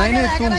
नहीं नहीं तुम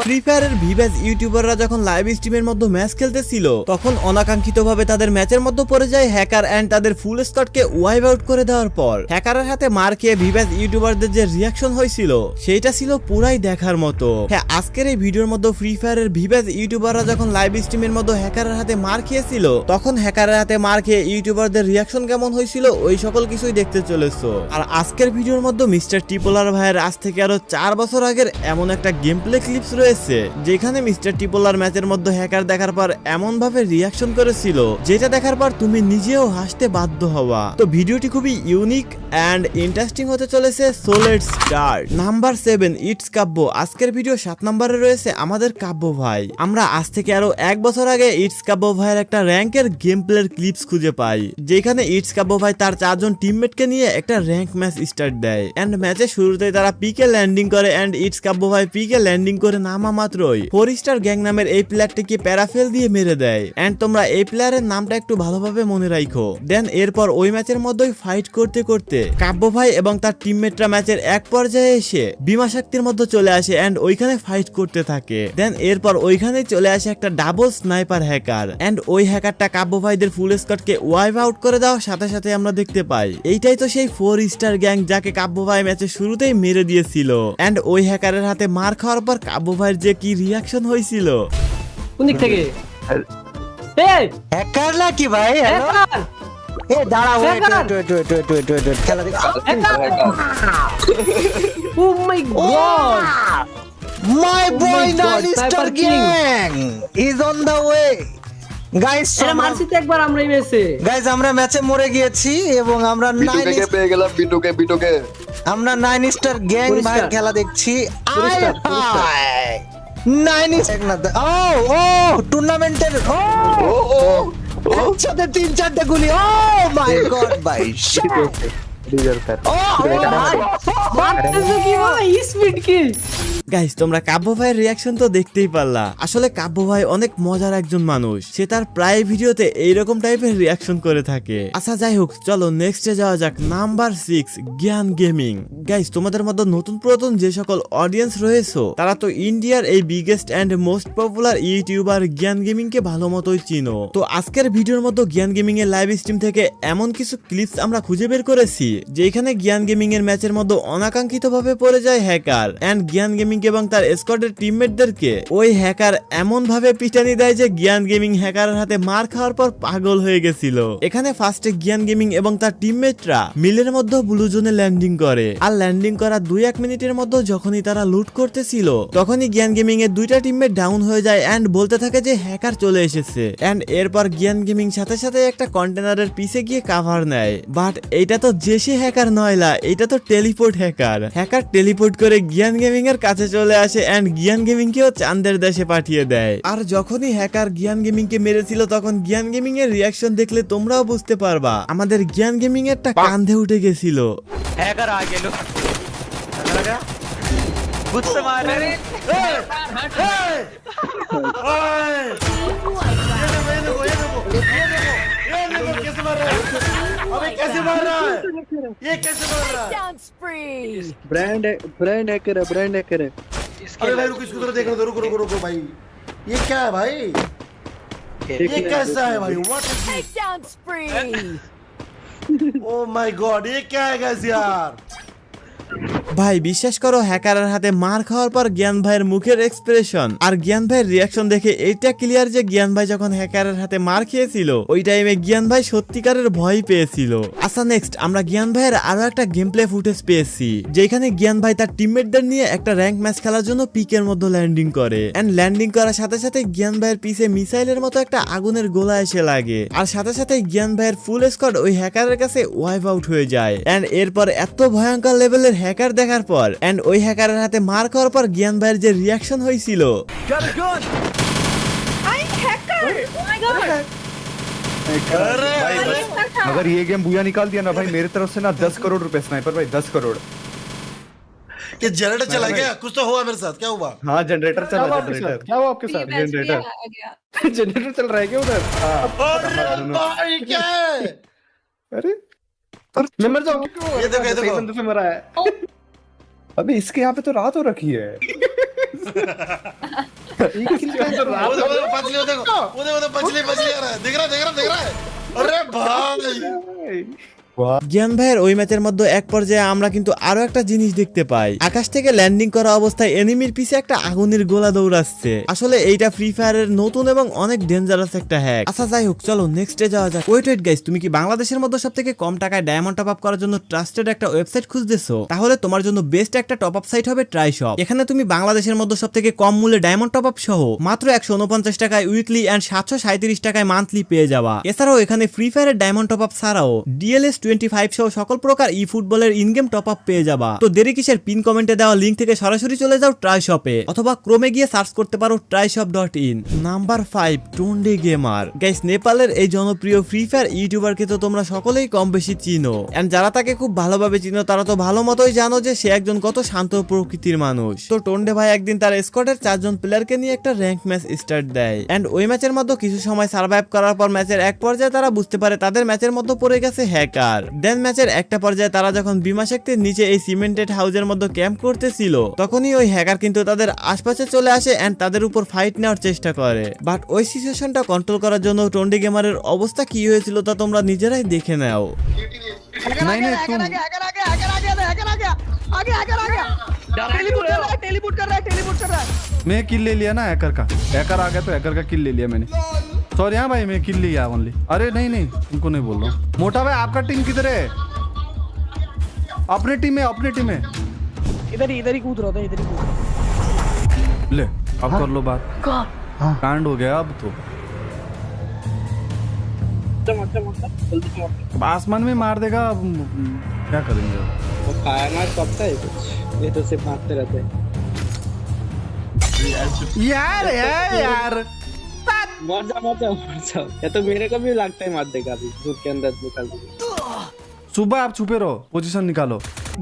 ফ্রি ফায়ারের ভিভ্যাজ ইউটিউবাররা যখন লাইভ স্ট্রিমের মধ্যে ম্যাচ খেলতেছিল তখন অনাকাঙ্ক্ষিতভাবে তাদের ম্যাচের মধ্যে পড়ে যায় হ্যাকার এন্ড তাদের ফুল স্কোয়াডকে ওয়াইপ আউট করে দেওয়ার পর হ্যাকারের হাতে মার খেয়ে ভিভ্যাজ ইউটিউবারদের যে রিয়াকশন হয়েছিল সেটা ছিল পুরাই দেখার মতো। হ্যাঁ, আজকের এই ভিডিওর মধ্যে ফ্রি ফায়ারের ভিভ্যাজ ইউটিউবাররা যখন লাইভ স্ট্রিমের মধ্যে হ্যাকারের হাতে মার খেয়েছিল তখন হ্যাকারের হাতে মার খেয়ে ইউটিউবারদের রিয়াকশন কেমন হয়েছিল ওই সকল কিছুই দেখতে চলেছো। আর আজকের ভিডিওর মধ্যে মিস্টার টিপোলার ভাইয়ের আজ থেকে আরো 4 বছর আগের এমন একটা গেম প্লে ক্লিপস রয়েছে যেখানে মিস্টার টিপোলার ম্যাচের মধ্যে হ্যাকার দেখার পর এমন ভাবে রিয়াকশন করেছিল যেটা দেখার পর তুমি নিজেও হাসতে বাধ্য হওয়া। তো ভিডিওটি খুবই ইউনিক এন্ড ইন্টারেস্টিং হতে চলেছে। So let's start. Number 7 it's Kavya. আজকের ভিডিও 7 নম্বরে রয়েছে আমাদের কাব্য ভাই। আমরা আজ থেকে আরো 1 বছর আগে ইটস কাব্য ভাইয়ের একটা র্যাঙ্কের গেম প্লের ক্লিপস খুঁজে পাই যেখানে ইটস কাব্য ভাই তার 4 জন টিমমেটকে নিয়ে একটা র্যাঙ্ক ম্যাচ স্টার্ট দেয় এন্ড ম্যাচের শুরুতেই তারা পিকে ল্যান্ডিং করে এন্ড ইটস কাব্য ভাই পিকে ল্যান্ডিং করে নামা মাত্রই 4 স্টার গ্যাং নামের এই প্লেয়ারটিকে প্যারাফেল দিয়ে মেরে দেয় এন্ড তোমরা এই প্লেয়ারের নামটা একটু ভালোভাবে মনে রাখো। দেন এরপর ওই ম্যাচের মধ্যেই ফাইট করতে করতে কাব্য ভাই এবং তার টিমমেটরা ম্যাচের এক পর্যায়ে এসে বিমা শক্তির মধ্যে চলে আসে এন্ড ওইখানে ফাইট করতে থাকে। দেন এরপর ওইখানেই চলে আসে একটা ডাবল স্নাইপার হ্যাকার এন্ড ওই হ্যাকারটা কাব্য ভাইদের ফুল স্কোয়াডকে ওয়াইপ আউট করে দেওয়ার সাথে সাথে আমরা দেখতে পাই এইটাই তো সেই 4 স্টার গ্যাং যাকে কাব্য ভাই ম্যাচের শুরুতেই মেরে দিয়েছিল এন্ড ওই হ্যাকারের হাতে মার খাওয়ার পর কাব্য ভাইয়ের যে কি রিয়াকশন হয়েছিল। কোন দিক থেকে এই হ্যাকার নাকি ভাই? হ্যাকার এ দাঁড়া, ওয়েট খেলা দেখ। ও মাই god, My boy Nalistar gang is on the way. Guys, এটা মারছি তো একবার আমরাই মেসে। গাইস আমরা ম্যাচে মরে গিয়েছি এবং আমরা 9 পেয়ে গেলাম বিটুকে আমরা 9 স্টার গ্যাং ভাই খেলা দেখছি। 9 স্টার না, ও টুর্নামেন্টের একসাথে 3-4টা গুলি। ও মাই গড ভাই, গাইস তোমরা কাব্য ভাইয়ের রিয়াকশন তো দেখতেই পারলা। আসলে কাব্য ভাই অনেক মজার একজন মানুষ, সে তার প্রায় ভিডিওতে এইরকম টাইপের রিয়াকশন করে থাকে। আচ্ছা যাই হোক, চলো নেক্সটে যাওয়া যাক। নাম্বার 6 জ্ঞান গেমিং। গাইস তোমাদের মধ্যে নতুন পুরাতন যে সকল অডিয়েন্স রয়েছে তারা তো ইন্ডিয়ার এই biggest and most popular YouTuber Gyan gaming কে ভালো মতোই চিনো। তো আজকের ভিডিওর মধ্যে জ্ঞান গেমিং এর লাইভ স্ট্রিম থেকে এমন কিছু ক্লিপস আমরা খুঁজে বের করেছি যেখানে জ্ঞান গেমিং এর ম্যাচের মধ্যে অনাকাঙ্ক্ষিত ভাবে পড়ে যায় হ্যাকার এন্ড জ্ঞান গেমিং এবং তার স্কোয়াডের টিমমেটদেরকে ওই হ্যাকার এমন ভাবে পিটানি দেয় যে জ্ঞান গেমিং হ্যাকারের হাতে মার খাওয়ার পর পাগল হয়ে গেছিল। এখানে ফার্স্টে জ্ঞান গেমিং এবং তার টিমমেটরা মিলের মধ্যে ব্লু জোনে ল্যান্ডিং করে আর ল্যান্ডিং করা 2-1 মিনিটের মধ্যে যখনই তারা লুট করতেছিল তখনই জ্ঞান গেমিং এর 2টা টিমমেট ডাউন হয়ে যায় এন্ড বলতে থাকে যে হ্যাকার চলে এসেছে এন্ড এরপর জ্ঞান গেমিং সাথে সাথে একটা কন্টেনারের পিছে গিয়ে কভার নেয়। বাট এইটা তো জেসি হ্যাকার নয়লা, এটা তো টেলিপোর্ট হ্যাকার। হ্যাকার টেলিপোর্ট করে জ্ঞান গেমিং এর কাছে চলে আসে এন্ড জ্ঞান গেমিং কেও চাঁদের দেশে পাঠিয়ে দেয়। আর যখনই হ্যাকার জ্ঞান গেমিং কে মেরেছিল তখন জ্ঞান গেমিং এর রিয়াকশন দেখলে তোমরাও বুঝতে পারবা আমাদের জ্ঞান গেমিং এরটা কাঁধে উঠে গেছিল। हैकर आ गए लो लगा गुस्से मार रहे कैसे मार रहा है? अबे कैसे मार रहा है? ये कैसे मार रहा है? ब्रांड हैकर है। अरे भाई रुको, इसको जरा देखने दो, रुको भाई, ये क्या है भाई? ये कैसा है भाई? What is this? Oh my God, ये क्या है guys यार? ভাই বিশ্বাস করো হ্যাকারের হাতে মার খাওয়ার পর জ্ঞান ভাইয়ের মুখের এক্সপ্রেশন আর জ্ঞান ভাইয়ের রিয়াকশন দেখে এইটা ক্লিয়ার যে জ্ঞান ভাই যখন হ্যাকারের হাতে মার খেয়েছিল ওই টাইমে জ্ঞান ভাই সত্যিকারের ভয় পেয়েছিল। আচ্ছা নেক্সট আমরা জ্ঞান ভাইয়ের আরো একটা গেম প্লে ফুটেজ পেয়েছি যেখানে জ্ঞান ভাই তার টিমমেটদের নিয়ে একটা র্যাঙ্ক ম্যাচ খেলার জন্য পিকের মধ্যে ল্যান্ডিং করে এন্ড ল্যান্ডিং করার সাথে সাথে জ্ঞান ভাইয়ের পিছে মিসাইলের মতো একটা আগুনের গোলা এসে লাগে আর সাথে সাথে জ্ঞান ভাইয়ের ফুল স্কোয়াড ওই হ্যাকারের কাছে ওয়াইপ আউট হয়ে যায় এন্ড এরপর এত ভয়ঙ্কর লেভেলের হ্যাকার দেখার পর এন্ড ওই হ্যাকারের হাতে মার খাওয়ার পর জ্ঞান ভাইয়ের যে রিয়াকশন হয়েছিল अगर ये गेम बुया निकाल दिया ना भाई मेरी तरफ से ना 10 करोड़ रुपए स्नाइपर भाई 10 करोड़। ये जनरेटर चला गया, कुछ तो हुआ मेरे साथ, क्या हुआ? हाँ जनरेटर चला, जनरेटर क्या हुआ आपके साथ? जनरेटर जनरेटर चल रहा है क्या उधर? अरे भाई क्या है? अरे मैं मर जाऊँ? ये देखो, ये देखो। बंदे से मरा है। अबे इसके यहाँ पे तो रात हो रखी है। वो देखो पछली, वो देखो पछली आ रहा है, दिख रहा है। अरे भाई জ্ঞান ভাইয়ের ওই ম্যাচের মধ্যে এক পর্যায়ে আমরা কিন্তু আরো একটা জিনিস দেখতে পাই, আকাশ থেকে ল্যান্ডিং করা অবস্থায় এনিমির পিছে একটা আগুনের গোলা দৌড়াচ্ছে। আসলে এইটা ফ্রি ফায়ারের নতুন এবং অনেক ডেঞ্জারাস একটা হ্যাক। আচ্ছা যাই হোক, চলো নেক্সটে যাওয়া যাক। ওয়েট গাইস, তুমি কি বাংলাদেশের মধ্যে সবথেকে কম টাকায় ডায়মন্ড টপ আপ করার জন্য ট্রাস্টেড একটা ওয়েবসাইট খুঁজতেছো? তাহলে তোমার জন্য বেস্ট একটা টপ আপ সাইট হবে ট্রাইশপ। এখানে তুমি বাংলাদেশের মধ্যে সবথেকে কম মূল্যে ডায়মন্ড টপ আপ সহ মাত্র 149 টাকায় উইকলি এন্ড 737 টাকায় মান্থলি পেয়ে যাবা। এছাড়াও এখানে ফ্রি ফায়ারের ডায়মন্ড টপ আপ ছাড়াও DLS 25 সহ সকল প্রকার ই ফুটবলের ইনগেম টপ আপ পেয়ে যাবা। তো দেরি কিসের, পিন কমেন্টে দেওয়া লিংক থেকে সরাসরি চলে যাও ট্রাইশপে, অথবা ক্রোমে গিয়ে সার্চ করতে পারো tryshop.in। Number 5 টোন্ডে gamer. গাইস, নেপালের এই জনপ্রিয় ফ্রি ফায়ার ইউটিউবারকে তো তোমরা সকলেই কম বেশি চিনো, এন্ড যারা তাকে খুব ভালোভাবে চিনো তারা তো ভালো মতোই জানো যে সে একজন কত শান্ত প্রকৃতির মানুষ। তো টোন্ডে ভাই একদিন তার স্কোয়াডের 4 জন প্লেয়ারকে নিয়ে একটা র্যাঙ্ক ম্যাচ স্টার্ট দেয়, এন্ড ওই ম্যাচের মধ্যে কিছু সময় সার্ভাইভ করার পর ম্যাচের এক পর্যায়ে তারা বুঝতে পারে তাদের ম্যাচের মধ্যে পড়ে গেছে হ্যাকার। দেন ম্যাচের একটা পর্যায়ে তারা যখন বিমা শক্তির নিচে এই সিমেন্টেড হাউসের মধ্যে ক্যাম্প করতেছিল, তখনই ওই হ্যাকার কিন্তু তাদের আশপাশে চলে আসে এন্ড তাদের উপর ফাইট নেওয়ার চেষ্টা করে। বাট ওই সিচুয়েশনটা কন্ট্রোল করার জন্য টোন্ডে গেমারের অবস্থা কি হয়েছিল তা তোমরা নিজেরাই দেখে নাও। मैं किल ले लिया ना हैकर का, हैकर आ गया तो हैकर का किल ले लिया मैंने। सॉरी हाँ भाई, मैं किल लिया ओनली। अरे नहीं तुमको नहीं बोल रहा हूँ। मोटा भाई आपका टीम किधर है? अपने टीम में इधर ही कूद रहा था, इधर ही कूद। ले अब कर लो बात। कांड हो गया अब तो। आसमान में मार देगा, अब क्या करेंगे? वो खाया ना सबका है कुछ, ये तो सिर्फ मारते रहते हैं। यार मर जा ये तो मेरे को भी लगता है मार देगा अभी, दूध के अंदर निकाल देगा। सुबह आप छुपे रहो, पोजीशन निकालो।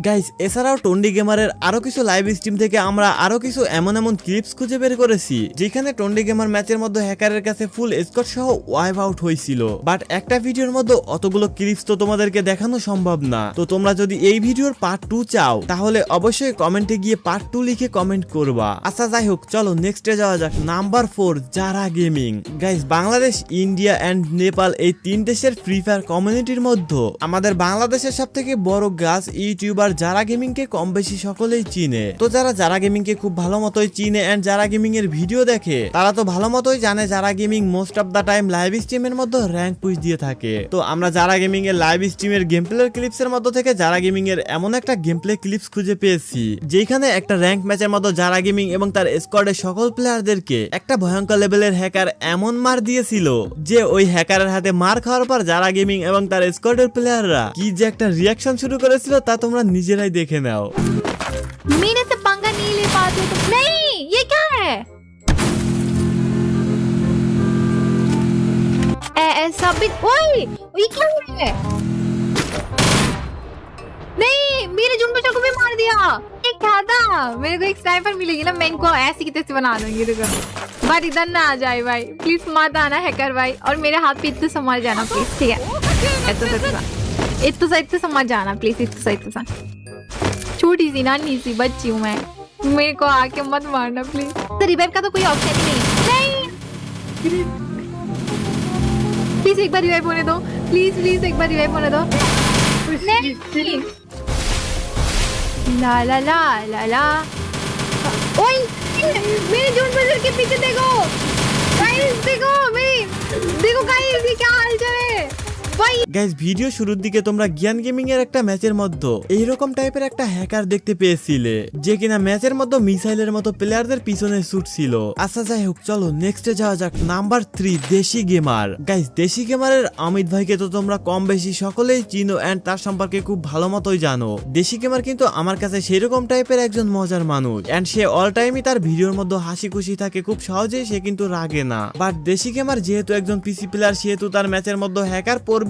গাইস, এছাড়াও টোন্ডি গেমারের আরো কিছু লাইভ স্ট্রিম থেকে আমরা আরো কিছু এমন ক্লিপস খুঁজে বের করেছি যেখানে টোন্ডি গেমার ম্যাচের মধ্যে হ্যাকারের কাছে ফুল স্কোর সহ ওয়াইপ আউট হয়েছিল। বাট একটা ভিডিওর মধ্যে অতগুলো ক্লিপস তো তোমাদেরকে দেখানো সম্ভব না। তো তোমরা যদি এই ভিডিওর পার্ট 2 চাও তাহলে অবশ্যই কমেন্টে গিয়ে পার্ট 2 লিখে কমেন্ট করবা। আচ্ছা যাই হোক, চলো নেক্সটে যাওয়া যাক। নাম্বার 4 যারা gaming. Guys, Bangladesh, India and Nepal এই 3 দেশের ফ্রি ফায়ার কমিউনিটির মধ্যে আমাদের বাংলাদেশের সবথেকে বড় গাছ ইউটিউব যারা গেমিং কে কম বেশি সকলেই চিনে। তো যারা গেমিং কে খুব ভালো মতোই চিনে এন্ড যারা গেমিং এর ভিডিও দেখে তারা তো ভালো মতোই জানে যারা gaming most of the time live স্ট্রিমের মধ্যে র‍্যাঙ্ক পুশ দিয়ে থাকে। তো আমরা যারা গেমিং এর লাইভ স্ট্রিমের গেম প্লে ক্লিপস এর মধ্যে থেকে যারা গেমিং এর এমন একটা গেম প্লে ক্লিপস খুঁজে পেয়েছি যেখানে একটা র‍্যাঙ্ক ম্যাচের মধ্যে যারা গেমিং এবং তার স্কোয়াডের সকল প্লেয়ারদেরকে একটা ভয়ঙ্কর লেভেলের হ্যাকার এমন মার দিয়েছিল যে ওই হ্যাকারের হাতে মার খাওয়ার পর যারা গেমিং এবং তার স্কোয়াডের প্লেয়াররা কি যে একটা রিয়াকশন শুরু করেছিল তা তোমরা নিজেরাই দেখে নাও। मैंने से पंगा नहीं ले पाते तो नहीं, ये क्या है? ऐसा भी ओए, ये क्या है? नहीं, मेरे जुम्बेशर को भी मार दिया। ये क्या था? मेरे को एक स्नाइपर मिलेगी ना, मैं इनको ऐसी की तैसी बना दूंगी। रुको, बट इधर ना आ जाए भाई, प्लीज मत आना हैकर भाई, और मेरे हाथ पे इतना संभाल जाना प्लीज, ठीक है? इतना समझ जाना प्लीज, इतना छोटी सी नानी सी बच्ची हूँ मैं, मेरे को आके मत मारना प्लीज। तो रिवाइव का तो कोई ऑप्शन ही नहीं। प्लीज एक बार रिवाइव होने दो, प्लीज एक बार रिवाइव होने दो। नहीं। ला ला ला ला ला। ओए, मेरे जून बजर के पीछे देखो गाइस, देखो गाइस, ये क्या हाल चाल है? গাইস, ভিডিও শুরুর দিকে তোমরা জ্ঞান গেমিং এর একটা ম্যাচের মধ্যে এইরকম টাইপের একটা হ্যাকার দেখতে পেয়েছিলে যে কিনা ম্যাচের মধ্যে মিসাইলের মতো প্লেয়ারদের পিছনে শুট ছিল। আচ্ছা যাই হোক, চলো নেক্সটে যাওয়া যাক। নাম্বার 3 দেশি গেমার। গাইস, দেশি গেমারের অমিত ভাইকে তো তোমরা কম বেশি সকলেই চিনো এন্ড তার সম্পর্কে খুব ভালো মতোই জানো। দেশি গেমার কিন্তু আমার কাছে সেরকম টাইপের একজন মজার মানুষ এন্ড সে অল টাইমই তার ভিডিওর মধ্যে হাসি খুশি থাকে, খুব সহজেই সে কিন্তু রাগে না। বাট দেশি গেমার যেহেতু একজন পিসি প্লেয়ার সেহেতু তার ম্যাচের মধ্যে হ্যাকার পড়বে